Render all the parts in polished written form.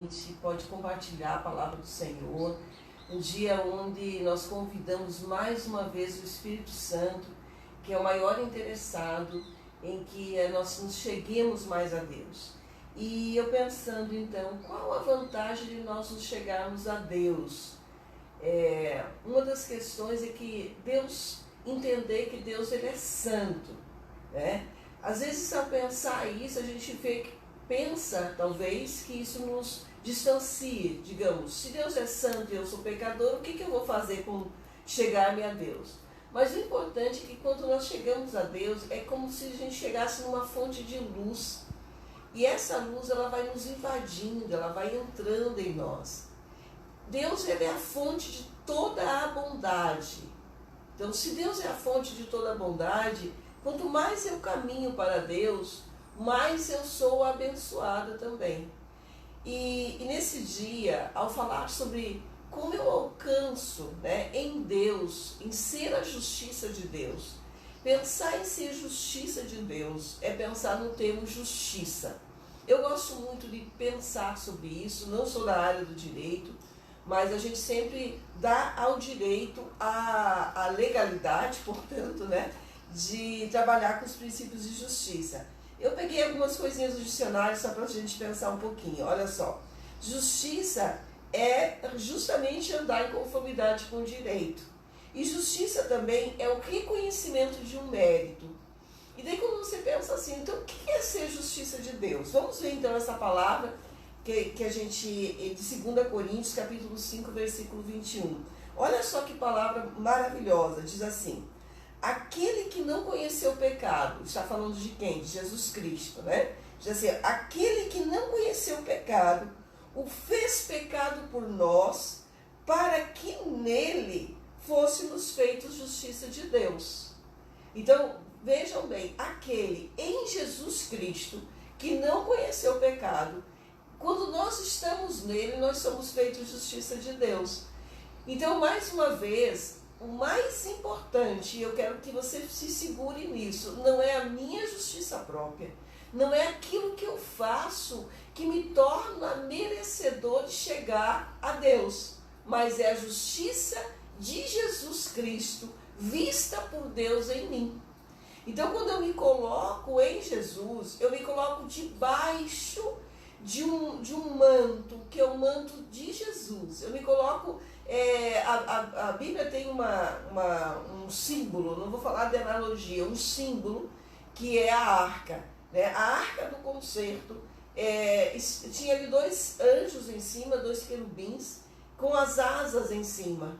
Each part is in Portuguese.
A gente pode compartilhar a palavra do Senhor, um dia onde nós convidamos mais uma vez o Espírito Santo, que é o maior interessado em que nós nos cheguemos mais a Deus. E eu pensando então, qual a vantagem de nós nos chegarmos a Deus? Uma das questões é que Deus, entender que Deus ele é santo, né? Às vezes ao pensar isso, a gente pensa talvez que isso nos distancie, digamos, se Deus é santo e eu sou pecador, o que eu vou fazer com chegar-me a Deus? Mas o importante é que quando nós chegamos a Deus, é como se a gente chegasse numa fonte de luz, e essa luz ela vai nos invadindo, ela vai entrando em nós. Deus ele é a fonte de toda a bondade. Então, se Deus é a fonte de toda a bondade, quanto mais eu caminho para Deus, mais eu sou abençoada também. E nesse dia, ao falar sobre como eu alcanço, em Deus, em ser a justiça de Deus, pensar em ser justiça de Deus é pensar no termo justiça. Eu gosto muito de pensar sobre isso, não sou da área do direito, mas a gente sempre dá ao direito a legalidade, portanto, de trabalhar com os princípios de justiça. Eu peguei algumas coisinhas do dicionário só para a gente pensar um pouquinho. Olha só, justiça é justamente andar em conformidade com o direito. E justiça também é o reconhecimento de um mérito. E daí quando você pensa assim, então o que é ser justiça de Deus? Vamos ver então essa palavra que a gente, de 2 Coríntios, capítulo 5, versículo 21. Olha só que palavra maravilhosa, diz assim: aquele que não conheceu o pecado, está falando de quem? De Jesus Cristo, Diz assim, aquele que não conheceu o pecado, o fez pecado por nós, para que nele fôssemos feitos justiça de Deus. Então, vejam bem, aquele em Jesus Cristo, que não conheceu o pecado, quando nós estamos nele, nós somos feitos justiça de Deus. Então, mais uma vez, o mais importante, e eu quero que você se segure nisso, não é a minha justiça própria, não é aquilo que eu faço que me torna merecedor de chegar a Deus, mas é a justiça de Jesus Cristo, vista por Deus em mim. Então, quando eu me coloco em Jesus, eu me coloco debaixo de um manto, que é o manto de Jesus. Eu me coloco, a Bíblia tem um símbolo, não vou falar de analogia, um símbolo que é a arca. A arca do concerto, tinha ali 2 anjos em cima, 2 querubins, com as asas em cima.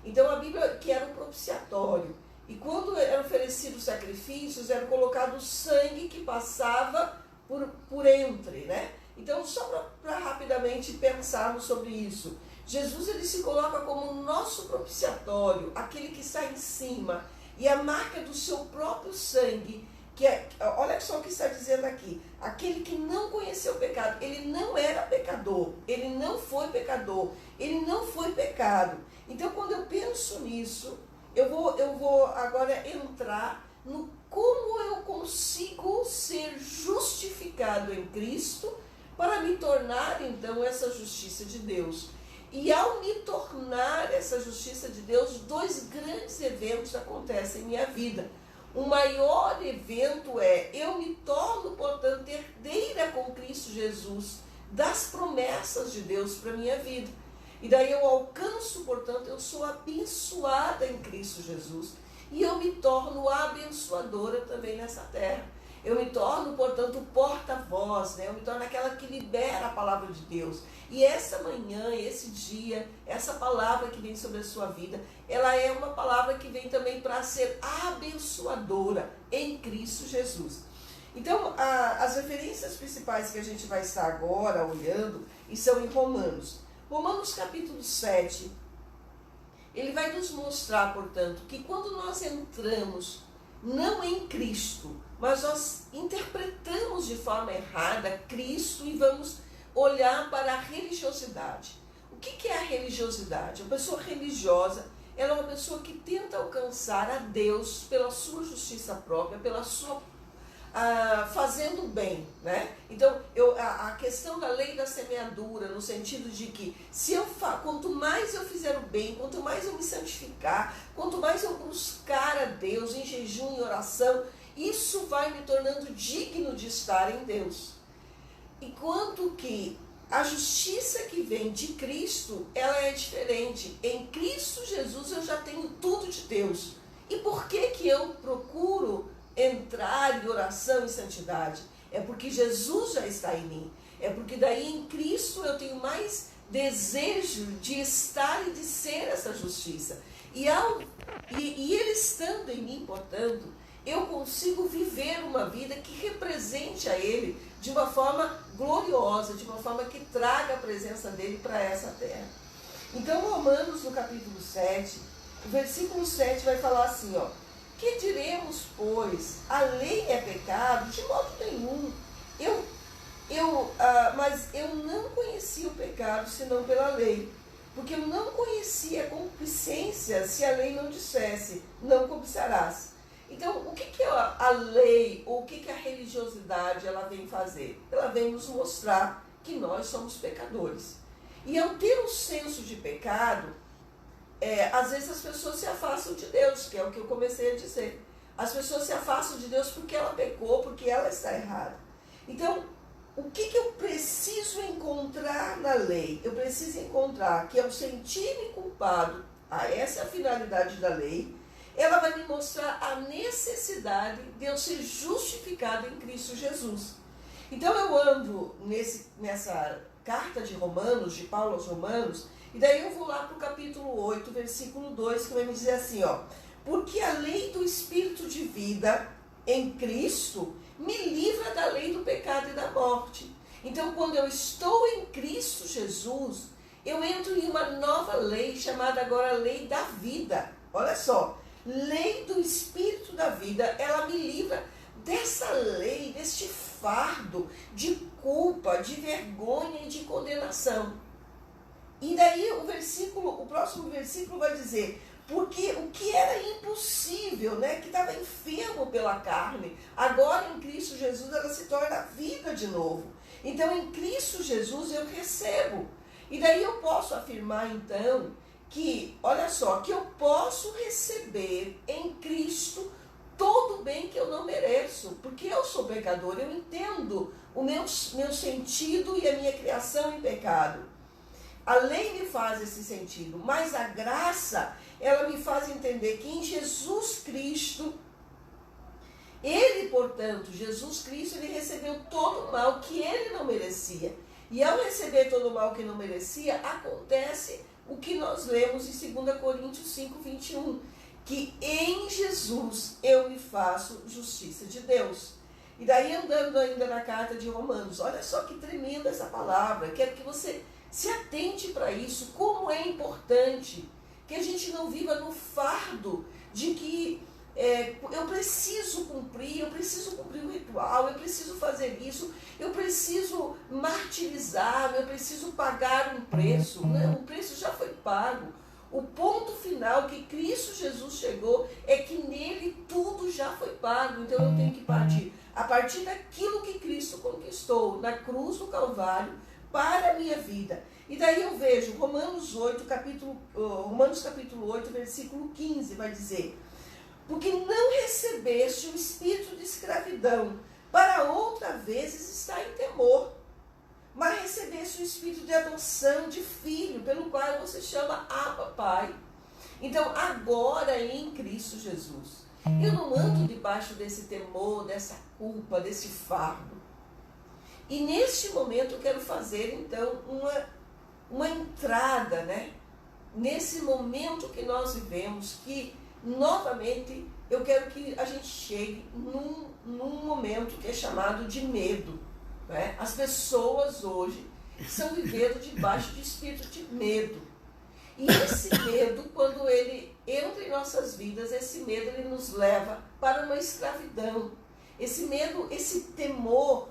Então a Bíblia, que era um propiciatório, e quando eram oferecidos sacrifícios, era colocado o sangue que passava por entre, Então, só para rapidamente pensarmos sobre isso, Jesus ele se coloca como o nosso propiciatório, aquele que está em cima, e a marca do seu próprio sangue, olha só o que está dizendo aqui, aquele que não conheceu o pecado, ele não era pecador, ele não foi pecador, ele não foi pecado. Então, quando eu penso nisso, eu vou agora entrar no como eu consigo ser justificado em Cristo, para me tornar, então, essa justiça de Deus. E ao me tornar essa justiça de Deus, 2 grandes eventos acontecem em minha vida. O maior evento eu me torno, portanto, herdeira com Cristo Jesus das promessas de Deus para a minha vida. E daí eu alcanço, portanto, eu sou abençoada em Cristo Jesus. E eu me torno abençoadora também nessa terra. Eu me torno, portanto, porta-voz, Eu me torno aquela que libera a palavra de Deus. E essa manhã, esse dia, essa palavra que vem sobre a sua vida, ela é uma palavra que vem também para ser abençoadora em Cristo Jesus. Então, as referências principais que a gente vai estar agora olhando, e são em Romanos. Romanos capítulo 7, ele vai nos mostrar, portanto, que quando nós entramos não em Cristo, mas nós interpretamos de forma errada Cristo e vamos olhar para a religiosidade. O que é a religiosidade? Uma pessoa religiosa, ela é uma pessoa que tenta alcançar a Deus pela sua justiça própria, pela sua fazendo bem, né? Então, a questão da lei da semeadura, no sentido de que quanto mais eu fizer o bem, quanto mais eu me santificar, quanto mais eu buscar a Deus em jejum e oração, isso vai me tornando digno de estar em Deus. Enquanto que a justiça que vem de Cristo, ela é diferente. Em Cristo Jesus eu já tenho tudo de Deus. E por que eu procuro entrar em oração e santidade? É porque Jesus já está em mim. É porque daí em Cristo eu tenho mais desejo de estar e de ser essa justiça. E Ele estando em mim, portanto, eu consigo viver uma vida que represente a Ele de uma forma gloriosa, de uma forma que traga a presença dEle para essa terra. Então, Romanos, no capítulo 7, o versículo 7 vai falar assim, ó: que diremos, pois? A lei é pecado? De modo nenhum. Mas eu não conhecia o pecado senão pela lei, porque eu não conhecia a concupiscência se a lei não dissesse, não cobiçarás. Então, o que é a lei, ou o que a religiosidade ela vem fazer? Ela vem nos mostrar que nós somos pecadores. E ao ter um senso de pecado, às vezes as pessoas se afastam de Deus, que é o que eu comecei a dizer. As pessoas se afastam de Deus porque ela pecou, porque ela está errada. Então, o que eu preciso encontrar na lei? Eu preciso encontrar que ao sentir-me culpado, essa é a finalidade da lei, ela vai me mostrar a necessidade de eu ser justificado em Cristo Jesus. Então eu ando nessa carta de Romanos, de Paulo aos Romanos, e daí eu vou lá para o capítulo 8, versículo 2, que vai me dizer assim, ó: porque a lei do Espírito de vida em Cristo me livra da lei do pecado e da morte. Então, quando eu estou em Cristo Jesus, eu entro em uma nova lei, chamada agora lei da vida. Olha só, lei do Espírito da vida, ela me livra dessa lei, deste fardo de culpa, de vergonha e de condenação. E daí o próximo versículo vai dizer: porque o que era impossível, né, que estava enfermo pela carne, agora em Cristo Jesus ela se torna vida de novo. Então em Cristo Jesus eu recebo. E daí eu posso afirmar então que, olha só, que eu posso receber em Cristo todo o bem que eu não mereço, porque eu sou pecador, eu entendo o meu sentido e a minha criação em pecado. A lei me faz esse sentido, mas a graça, ela me faz entender que em Jesus Cristo, Ele, portanto, Jesus Cristo, Ele recebeu todo o mal que Ele não merecia. E ao receber todo o mal que não merecia, acontece o que nós lemos em 2 Coríntios 5, 21, que em Jesus eu me faço justiça de Deus. E daí andando ainda na carta de Romanos, olha só que tremenda essa palavra, quero que você se atente para isso, como é importante que a gente não viva no fardo de que eu preciso cumprir o ritual, eu preciso fazer isso, eu preciso martirizar, eu preciso pagar um preço. Não, o preço já foi pago. O ponto final que Cristo Jesus chegou é que nele tudo já foi pago. Então eu tenho que partir a partir daquilo que Cristo conquistou na cruz do Calvário para a minha vida. E daí eu vejo Romanos capítulo 8, versículo 15, vai dizer: porque não recebeste o espírito de escravidão, para outra vez estar em temor, mas recebeste o espírito de adoção, de filho, pelo qual você chama Abba, Pai. Então, agora em Cristo Jesus, eu não ando debaixo desse temor, dessa culpa, desse fardo. E neste momento eu quero fazer, então, uma entrada, né? Nesse momento que nós vivemos, que novamente eu quero que a gente chegue num momento que é chamado de medo, né? As pessoas hoje estão vivendo debaixo de espírito de medo. E esse medo, quando ele entra em nossas vidas, esse medo ele nos leva para uma escravidão. Esse medo, esse temor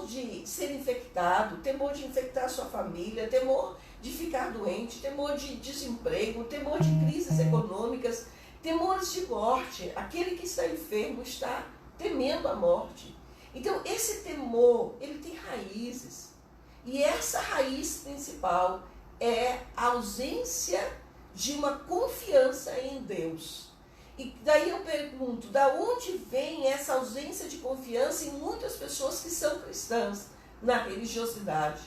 de ser infectado, temor de infectar a sua família, temor de ficar doente, temor de desemprego, temor de crises econômicas, temores de morte. Aquele que está enfermo está temendo a morte. Então, esse temor, ele tem raízes. E essa raiz principal é a ausência de uma confiança em Deus. E daí eu pergunto, da onde vem essa ausência de confiança em muitas pessoas que são cristãs? Na religiosidade,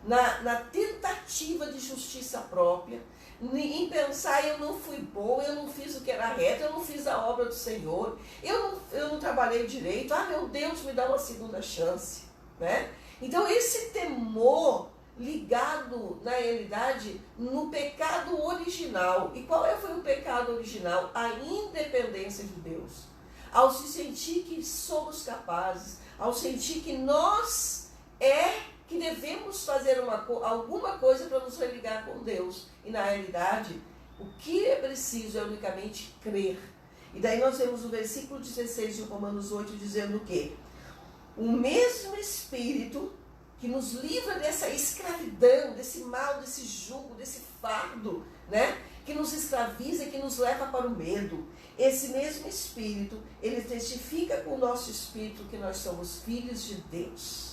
na tentativa de justiça própria, em pensar, eu não fui bom, eu não fiz o que era reto, eu não fiz a obra do Senhor, eu não trabalhei direito, meu Deus, me dá uma segunda chance, né? Então esse temor ligado, na realidade, no pecado original. E qual foi o pecado original? A independência de Deus. Ao se sentir que somos capazes, ao sentir que nós que devemos fazer alguma coisa para nos religar com Deus. E na realidade, o que é preciso é unicamente crer. E daí nós vemos o versículo 16 de Romanos 8 dizendo o quê? O mesmo Espírito que nos livra dessa escravidão, desse mal, desse jugo, desse fardo, né? Que nos escraviza e que nos leva para o medo. Esse mesmo Espírito, ele testifica com o nosso Espírito que nós somos filhos de Deus.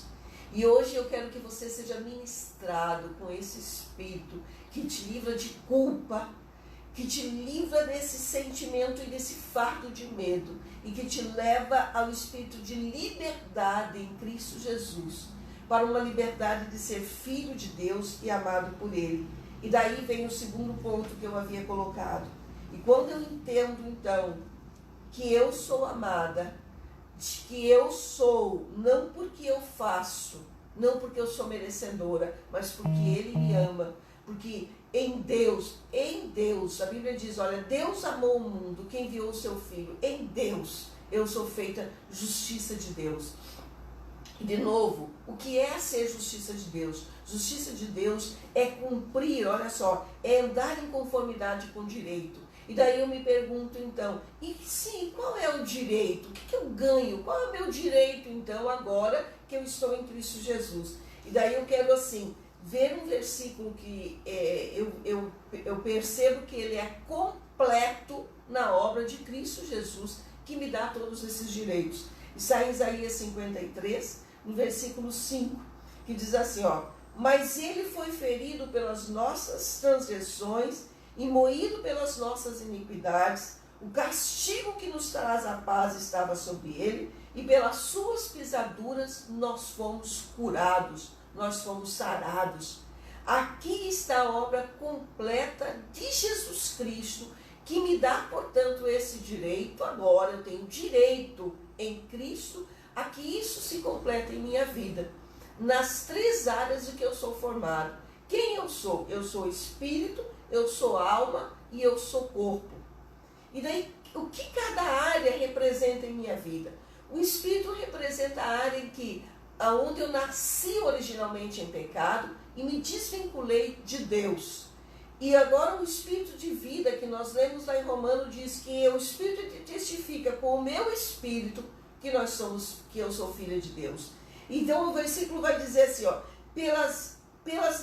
E hoje eu quero que você seja ministrado com esse Espírito que te livra de culpa, que te livra desse sentimento e desse fardo de medo e que te leva ao espírito de liberdade em Cristo Jesus, para uma liberdade de ser filho de Deus e amado por Ele. E daí vem o segundo ponto que eu havia colocado. E quando eu entendo, então, que eu sou amada, que eu sou, não porque eu faço, não porque eu sou merecedora, mas porque Ele me ama, porque em Deus, a Bíblia diz, olha, Deus amou o mundo, que enviou o seu Filho, em Deus eu sou feita justiça de Deus. E de novo, o que é ser justiça de Deus? Justiça de Deus é cumprir, olha só, é andar em conformidade com o direito. E daí eu me pergunto então, e sim, qual é o direito? O que eu ganho? Qual é o meu direito então agora que eu estou em Cristo Jesus? E daí eu quero assim, ver um versículo que eu percebo que ele é completo na obra de Cristo Jesus, que me dá todos esses direitos. Está em Isaías 53, no versículo 5, que diz assim, ó, mas ele foi ferido pelas nossas transgressões e moído pelas nossas iniquidades, o castigo que nos traz a paz estava sobre ele, e pelas suas pisaduras nós fomos curados, nós fomos sarados. Aqui está a obra completa de Jesus Cristo, que me dá, portanto, esse direito. Agora eu tenho direito em Cristo a que isso se complete em minha vida, nas 3 áreas de que eu sou formado. Quem eu sou? Eu sou espírito, eu sou alma e eu sou corpo. E daí, o que cada área representa em minha vida? O espírito representa a área em que, onde eu nasci originalmente em pecado e me desvinculei de Deus. E agora o espírito de vida que nós lemos lá em Romanos diz que o espírito testifica com o meu espírito que eu sou filha de Deus. Então o versículo vai dizer assim, ó, pelas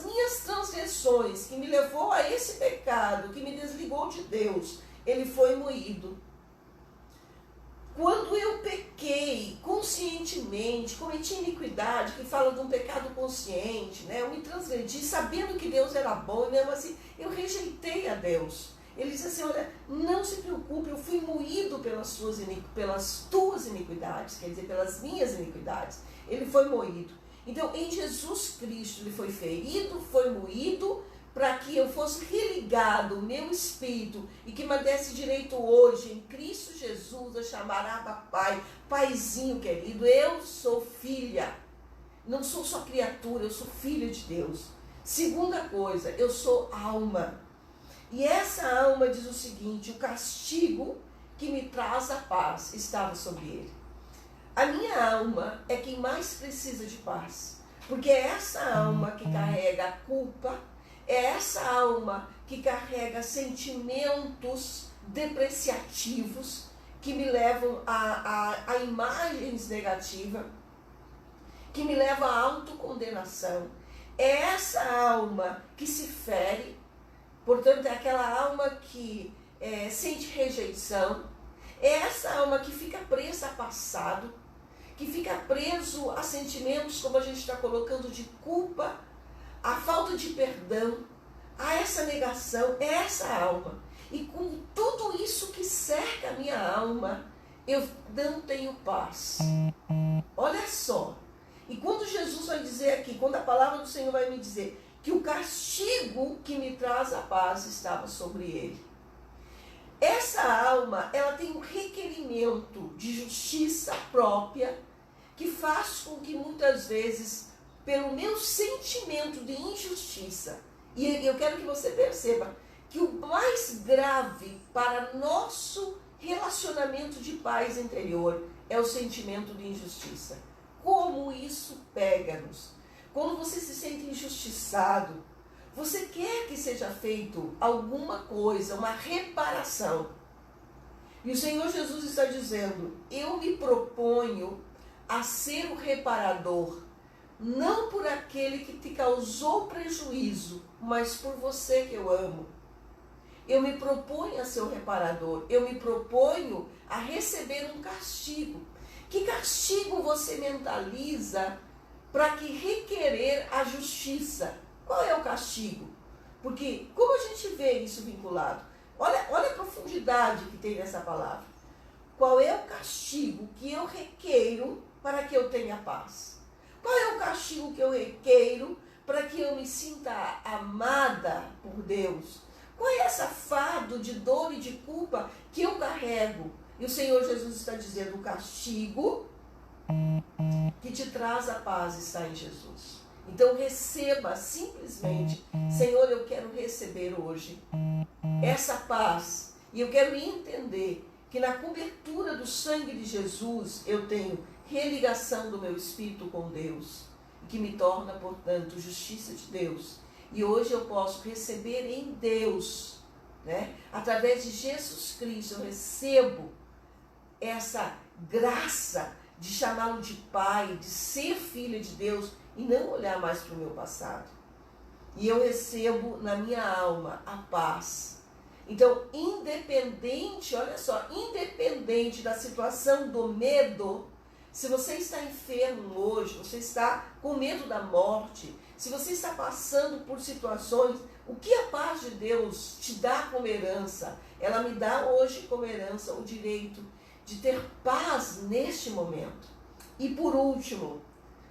minhas transgressões que me levou a esse pecado, que me desligou de Deus, ele foi moído. Quando eu pequei conscientemente, cometi iniquidade, que fala de um pecado consciente, né? Eu me transgredi sabendo que Deus era bom, e mesmo assim eu rejeitei a Deus. Ele diz assim, olha, não se preocupe, eu fui moído pelas tuas iniquidades, quer dizer, pelas minhas iniquidades. Ele foi moído. Então, em Jesus Cristo, ele foi ferido, foi moído, para que eu fosse religado, o meu espírito, e que me desse direito hoje, em Cristo Jesus, a chamar Abba Pai, Paizinho querido, eu sou filha, não sou só criatura, eu sou filha de Deus. Segunda coisa, eu sou alma, e essa alma diz o seguinte, o castigo que me traz a paz estava sobre ele. A minha alma é quem mais precisa de paz, porque é essa alma que carrega a culpa, é essa alma que carrega sentimentos depreciativos que me levam a imagens negativas, que me levam à autocondenação. É essa alma que se fere, portanto é aquela alma que sente rejeição, É essa alma que fica presa a passado, que fica preso a sentimentos, como a gente está colocando, de culpa, a falta de perdão, a essa negação. É essa alma. E com tudo isso que cerca a minha alma, eu não tenho paz. Olha só. E quando Jesus vai dizer aqui, quando a palavra do Senhor vai me dizer que o castigo que me traz a paz estava sobre ele. Essa alma, ela tem um requerimento de justiça própria que faz com que muitas vezes, pelo meu sentimento de injustiça, e eu quero que você perceba que o mais grave para nosso relacionamento de paz interior é o sentimento de injustiça. Como isso pega-nos? Quando você se sente injustiçado, você quer que seja feito alguma coisa, uma reparação. E o Senhor Jesus está dizendo, eu me proponho a ser o reparador, não por aquele que te causou prejuízo, mas por você que eu amo. Eu me proponho a ser o reparador, eu me proponho a receber um castigo. Que castigo você mentaliza para que requerer a justiça? Qual é o castigo? Porque como a gente vê isso vinculado? Olha a profundidade que tem nessa palavra. Qual é o castigo que eu requeiro para que eu tenha paz? Qual é o castigo que eu requeiro para que eu me sinta amada por Deus? Qual é esse fardo de dor e de culpa que eu carrego? E o Senhor Jesus está dizendo, o castigo que te traz a paz está em Jesus. Então receba simplesmente, Senhor, eu quero receber hoje essa paz. E eu quero entender que na cobertura do sangue de Jesus eu tenho religação do meu espírito com Deus, que me torna, portanto, justiça de Deus. E hoje eu posso receber em Deus, né? Através de Jesus Cristo, eu recebo essa graça de chamá-lo de Pai, de ser filha de Deus e não olhar mais para o meu passado. E eu recebo na minha alma a paz. Então, independente, olha só, independente da situação do medo, se você está enfermo hoje, você está com medo da morte, se você está passando por situações, o que a paz de Deus te dá como herança? Ela me dá hoje como herança o direito de ter paz neste momento. E por último,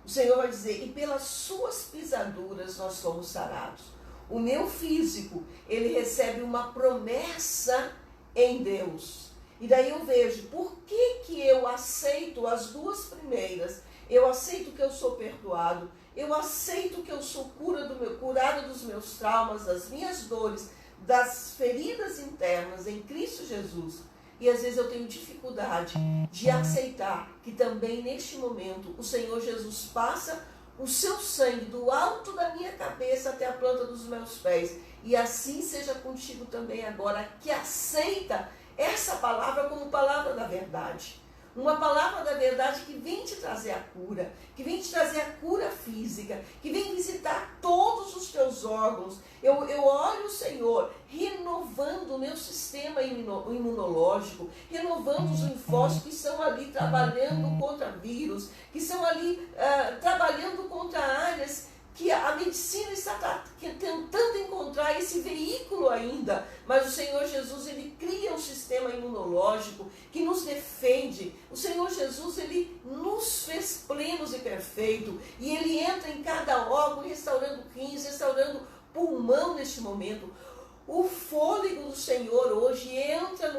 o Senhor vai dizer, e pelas suas pisaduras nós somos sarados. O meu físico, ele recebe uma promessa em Deus. E daí eu vejo, por que eu aceito as duas primeiras? Eu aceito que eu sou perdoado, eu aceito que eu sou curado dos meus traumas, das minhas dores, das feridas internas em Cristo Jesus. E às vezes eu tenho dificuldade de aceitar que também neste momento o Senhor Jesus passa o seu sangue do alto da minha cabeça até a planta dos meus pés. E assim seja contigo também agora, que aceita essa palavra como palavra da verdade. Uma palavra da verdade que vem te trazer a cura, que vem te trazer a cura física, que vem visitar todos os teus órgãos. Eu olho o Senhor renovando o meu sistema imunológico, renovando os linfócitos que estão ali trabalhando contra vírus, que estão ali trabalhando contra áreas que a medicina está tentando encontrar esse veículo ainda, mas o Senhor Jesus, ele cria um sistema imunológico que nos defende. O Senhor Jesus, ele nos fez plenos e perfeitos, e ele entra em cada órgão, restaurando rins, restaurando pulmão neste momento. O fôlego do Senhor hoje entra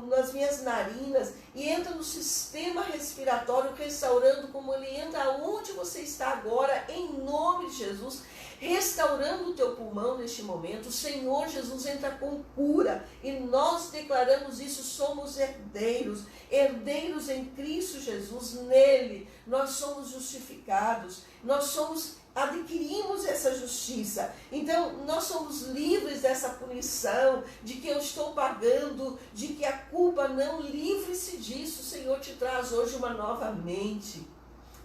nas minhas narinas e entra no sistema respiratório, restaurando como ele entra onde você está agora, em nome de Jesus, restaurando o teu pulmão neste momento. O Senhor Jesus entra com cura e nós declaramos isso, somos herdeiros em Cristo Jesus, nele nós somos justificados, adquirimos essa justiça. Então nós somos livres dessa punição, de que eu estou pagando, de que a culpa não, livre-se disso. O Senhor te traz hoje uma nova mente.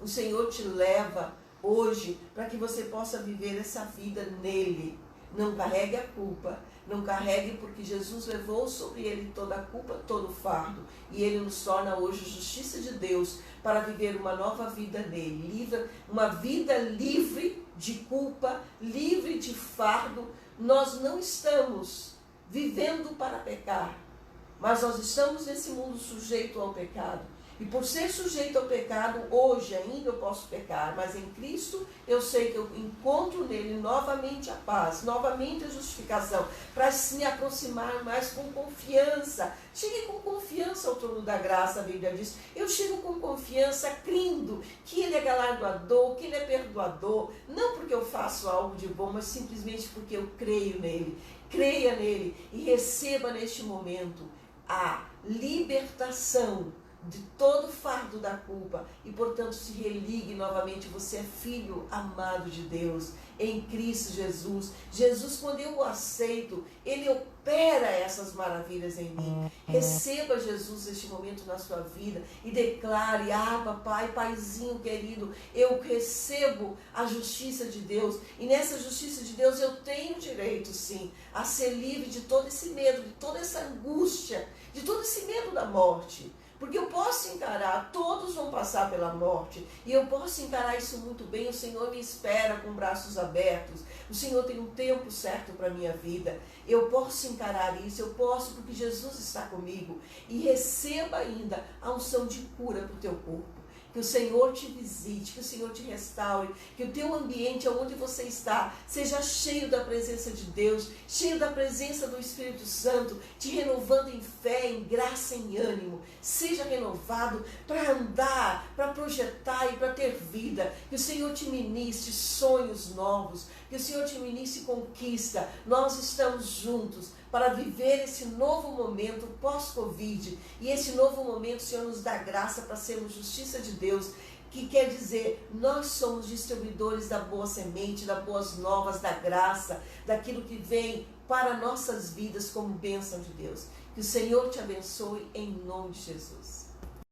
O Senhor te leva hoje para que você possa viver essa vida nele. Não carregue a culpa, não carregue, porque Jesus levou sobre ele toda a culpa, todo o fardo, e ele nos torna hoje justiça de Deus para viver uma nova vida nele, uma vida livre de culpa, livre de fardo. Nós não estamos vivendo para pecar, mas nós estamos nesse mundo sujeito ao pecado. E por ser sujeito ao pecado, hoje ainda eu posso pecar, mas em Cristo eu sei que eu encontro nele novamente a paz, novamente a justificação, para me aproximar mais com confiança. Chegue com confiança ao trono da graça, a Bíblia diz. Eu chego com confiança, crendo que ele é galardoador, que ele é perdoador, não porque eu faço algo de bom, mas simplesmente porque eu creio nele. Creia nele e receba neste momento a libertação de todo o fardo da culpa e, portanto, se religue novamente. Você é filho amado de Deus em Cristo Jesus. Jesus, quando eu o aceito, ele opera essas maravilhas em mim. Receba Jesus neste momento na sua vida e declare: Abba, Pai, Paizinho querido, eu recebo a justiça de Deus, e nessa justiça de Deus eu tenho direito, sim, a ser livre de todo esse medo, de toda essa angústia, de todo esse medo da morte. Porque eu posso encarar, todos vão passar pela morte, e eu posso encarar isso muito bem. O Senhor me espera com braços abertos, o Senhor tem um tempo certo para a minha vida. Eu posso encarar isso, eu posso, porque Jesus está comigo. E receba ainda a unção de cura para o teu corpo. Que o Senhor te visite, que o Senhor te restaure, que o teu ambiente, onde você está, seja cheio da presença de Deus, cheio da presença do Espírito Santo, te renovando em fé, em graça, em ânimo. Seja renovado para andar, para projetar e para ter vida. Que o Senhor te ministre sonhos novos, que o Senhor te ministre conquista. Nós estamos juntos para viver esse novo momento pós-Covid. E esse novo momento o Senhor nos dá graça para sermos justiça de Deus, que quer dizer, nós somos distribuidores da boa semente, das boas novas, da graça, daquilo que vem para nossas vidas como bênção de Deus. Que o Senhor te abençoe em nome de Jesus.